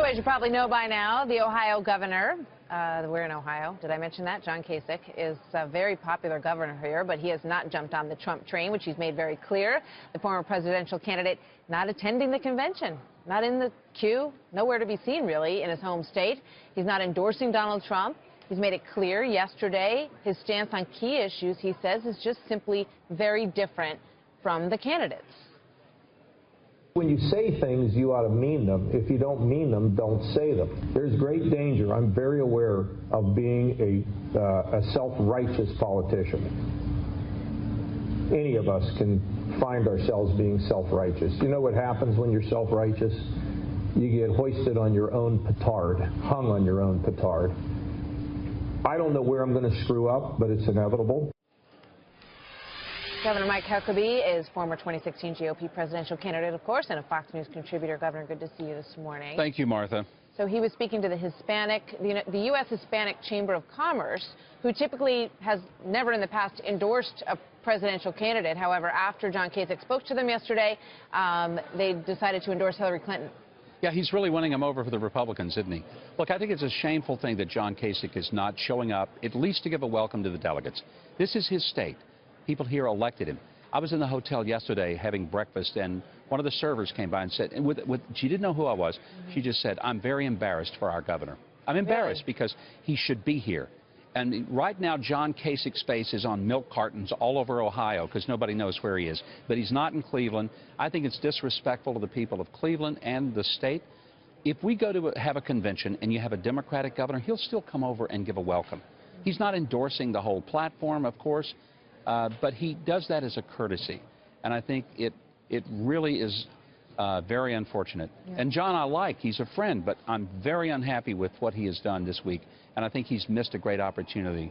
as you probably know by now, the Ohio governor, we're in Ohio, did I mention that? John Kasich is a very popular governor here, but he has not jumped on the Trump train, which he's made very clear. The former presidential candidate not attending the convention, not in the queue, nowhere to be seen, really, in his home state. He's not endorsing Donald Trump. He's made it clear yesterday his stance on key issues, he says, is just simply very different from the candidates. When you say things, you ought to mean them. If you don't mean them, don't say them. There's great danger. I'm very aware of being a self-righteous politician. Any of us can find ourselves being self-righteous. You know what happens when you're self-righteous? You get hoisted on your own petard, hung on your own petard. I don't know where I'm going to screw up, but it's inevitable. Governor Mike Huckabee is former 2016 GOP presidential candidate, of course, and a Fox News contributor. Governor, good to see you this morning. Thank you, Martha. So he was speaking to the U.S. Hispanic Chamber of Commerce, who typically has never in the past endorsed a presidential candidate. However, after John Kasich spoke to them yesterday, they decided to endorse Hillary Clinton. Yeah, he's really winning them over for the Republicans, isn't he? Look, I think it's a shameful thing that John Kasich is not showing up, at least to give a welcome to the delegates. This is his state. People here elected him. I was in the hotel yesterday having breakfast, and one of the servers came by and said, she didn't know who I was. She just said, I'm very embarrassed for our governor. I'm embarrassed because he should be here. And right now, John Kasich's face is on milk cartons all over Ohio because nobody knows where he is. But he's not in Cleveland. I think it's disrespectful to the people of Cleveland and the state. If we go to have a convention and you have a Democratic governor, he'll still come over and give a welcome. He's not endorsing the whole platform, of course. But he does that as a courtesy, and I think it really is very unfortunate. Yeah. And John I like, he's a friend, but I'm very unhappy with what he has done this week, and I think he's missed a great opportunity.